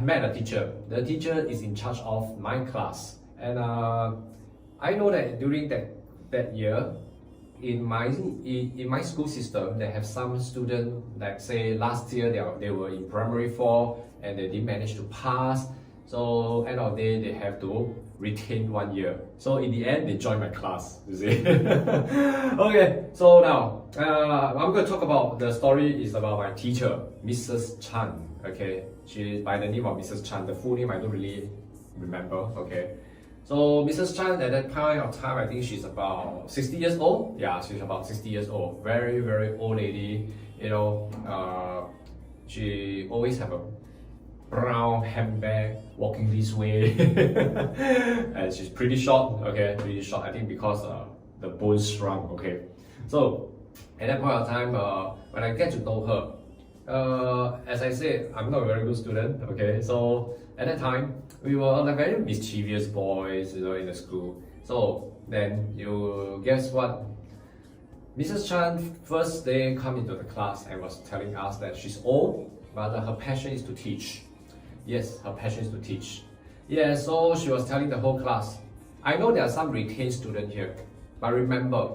met a teacher. The teacher is in charge of my class, and I know that during that year, in my school system, they have some students like say last year they were in primary 4 and they didn't manage to pass. So end of the day they have to retain 1 year. So in the end they joined my class. You see. Okay. So now I'm going to talk about the story is about my teacher, Mrs. Chan. Okay, she is by the name of Mrs. Chan. The full name I don't really remember. Okay. So Mrs. Chan at that point of time, I think she's about 60 years old. Yeah, she's about 60 years old. Very, very old lady. You know, she always have a brown handbag walking this way. And she's pretty short, okay, pretty short. I think because the bones shrunk, okay. So at that point of time, when I get to know her, as I said, I'm not a very good student, okay. So at that time, we were like very mischievous boys, you know, in the school. So then you guess what? Mrs. Chan first day come into the class and was telling us that she's old, but her passion is to teach. Yes, her passion is to teach. Yeah, so she was telling the whole class, I know there are some retained students here, but remember,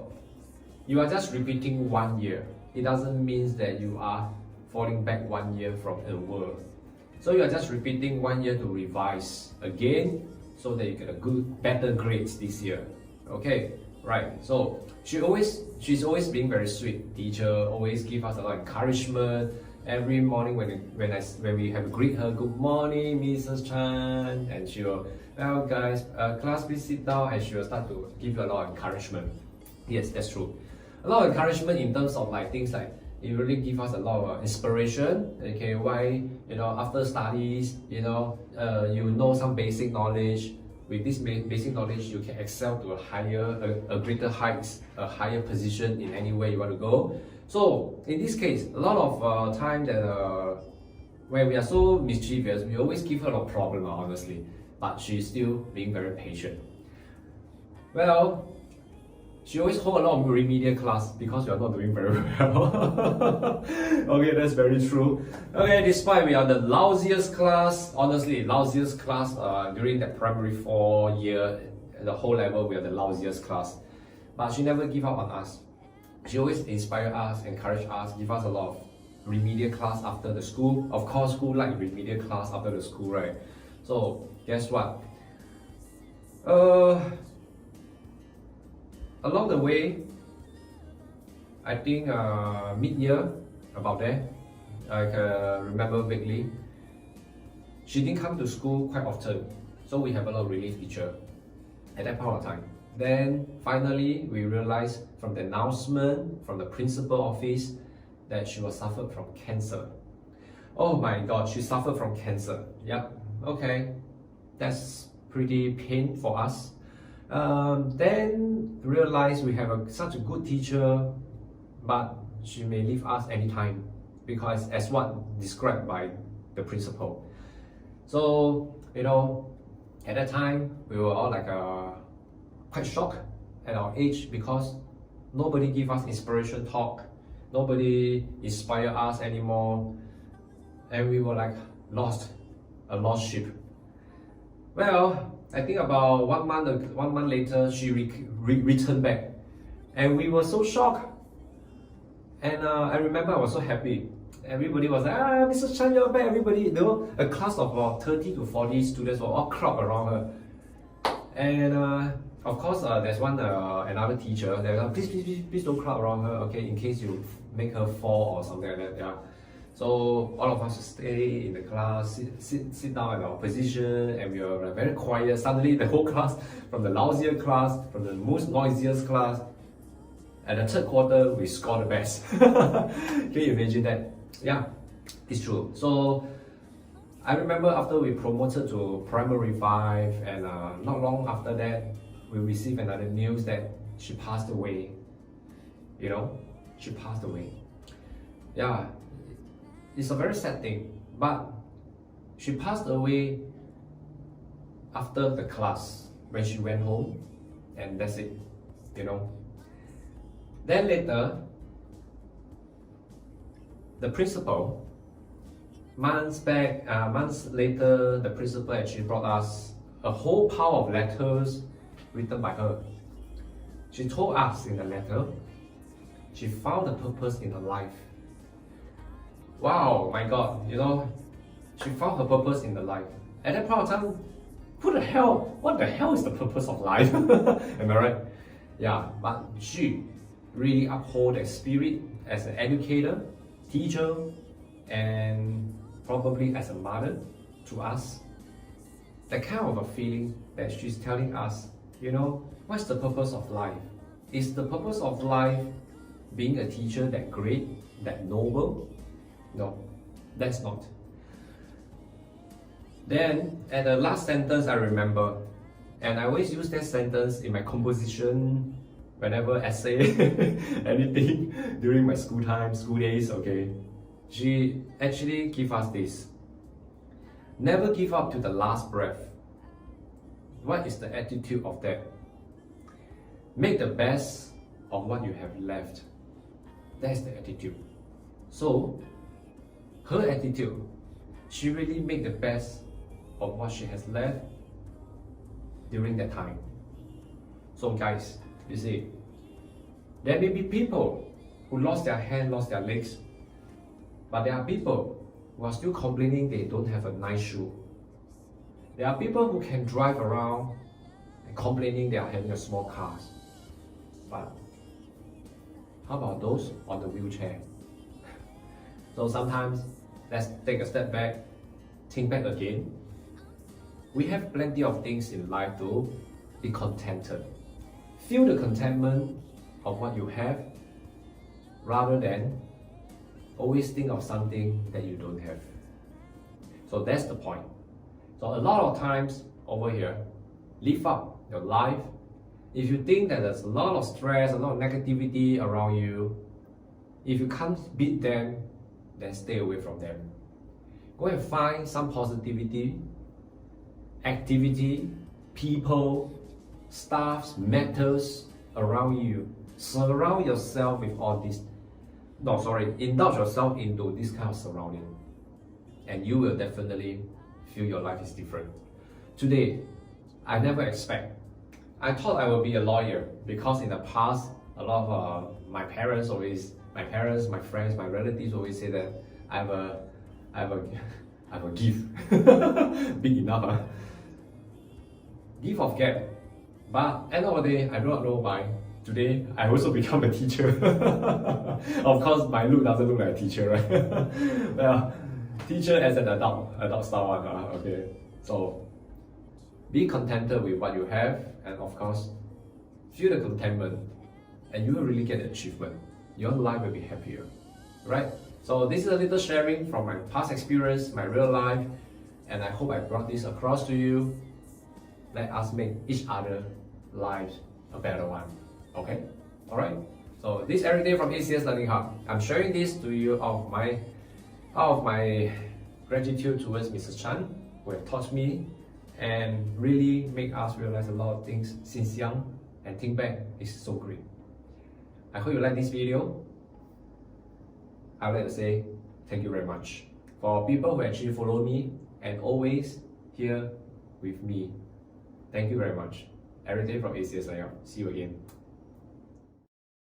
you are just repeating 1 year. It doesn't mean that you are falling back 1 year from the world. So you are just repeating 1 year to revise again, so that you get a better grades this year. Okay, right. So she's always being very sweet teacher. Always give us a lot of encouragement. Every morning when we have to greet her, good morning, Mrs. Chan, and she will, well guys, class please sit down, and she will start to give you a lot of encouragement. Yes, that's true. A lot of encouragement in terms of like things like it really give us a lot of inspiration. Okay, why, you know, after studies, you know some basic knowledge. With this basic knowledge, you can excel to a greater heights, a higher position in any way you want to go. So in this case, a lot of time that when we are so mischievous, we always give her a lot of problem, honestly. But she's still being very patient. Well, she always hold a lot of remedial class because we are not doing very well. Okay, that's very true. Okay, despite we are the lousiest class, honestly, lousiest class during the primary 4 year, the whole level, we are the lousiest class. But she never give up on us. She always inspire us, encourage us, give us a lot of remedial class after the school. Of course, school like remedial class after the school, right? So guess what? Along the way, I think mid-year, about there, I can remember vaguely, she didn't come to school quite often, so we have a lot of relief teacher at that point of time. Then finally, we realized from the announcement from the principal office that she was suffered from cancer. Oh my God, she suffered from cancer. Yep, okay, that's pretty pain for us. Then realize we have such a good teacher, but she may leave us anytime because as what described by the principal. So, you know, at that time, we were all like quite shocked at our age because nobody give us inspiration talk, nobody inspire us anymore, and we were like a lost sheep. Well, I think about 1 month later, she returned back, and we were so shocked. And I remember I was so happy. Everybody was like, Mrs. Chan, you're back. Everybody, you know, a class of about 30 to 40 students were all crowd around her. And of course, there's another teacher. They're like, please don't crowd around her, okay? In case you make her fall or something like that. Yeah. So all of us stay in the class, sit down in our position, and we were very quiet. Suddenly, the whole class, from the lousiest class, from the most noisiest class, at the third quarter, we scored the best. Can you imagine that? Yeah, it's true. So I remember after we promoted to primary 5, and not long after that, we received another news that she passed away. You know, she passed away. Yeah. It's a very sad thing, but she passed away after the class when she went home, and that's it, you know. Then later, the principal months later, the principal actually brought us a whole pile of letters written by her. She told us in the letter, she found a purpose in her life. Wow, my God, you know, she found her purpose in the life. At that point of time, what the hell is the purpose of life? Am I right? Yeah, but she really uphold that spirit as an educator, teacher, and probably as a mother to us. That kind of a feeling that she's telling us, you know, what's the purpose of life? Is the purpose of life being a teacher that great, that noble? No, that's not. Then at the last sentence I remember, and I always use that sentence in my composition, whenever essay, anything during my school days, okay. She actually give us this. Never give up to the last breath. What is the attitude of that? Make the best of what you have left. That's the attitude. So, her attitude, she really made the best of what she has left during that time. So guys, you see, there may be people who lost their hand, lost their legs, but there are people who are still complaining they don't have a nice shoe. There are people who can drive around and complaining they are having a small car. But how about those on the wheelchair? So sometimes, let's take a step back, think back again. We have plenty of things in life to be contented. Feel the contentment of what you have rather than always think of something that you don't have. So that's the point. So a lot of times over here, live up your life. If you think that there's a lot of stress, a lot of negativity around you, if you can't beat them, then stay away from them. Go and find some positivity, activity, people, stuffs, matters around you. Surround yourself with all this. Indulge yourself into this kind of surrounding. And you will definitely feel your life is different. Today, I never expect. I thought I would be a lawyer because in the past, a lot of my friends, my friends, my relatives always say that I have a gift. Big enough, huh? Gift of gab. But end of the day, I do not know why. Today, I also become a teacher. Of course, my look doesn't look like a teacher, right? Well, teacher as an adult style one, okay. So, be contented with what you have, and of course, feel the contentment, and you will really get achievement. Your life will be happier, right? So this is a little sharing from my past experience, my real life, and I hope I brought this across to you. Let us make each other lives a better one. Okay? Alright? So this is everything from ACS Learning Hub. I'm sharing this to you out of my gratitude towards Mrs. Chan, who have taught me and really make us realize a lot of things since young, and think back is so great. I hope you like this video. I would like to say thank you very much for people who actually follow me and always here with me. Thank you very much. Everything from ACS Learning Hub. See you again.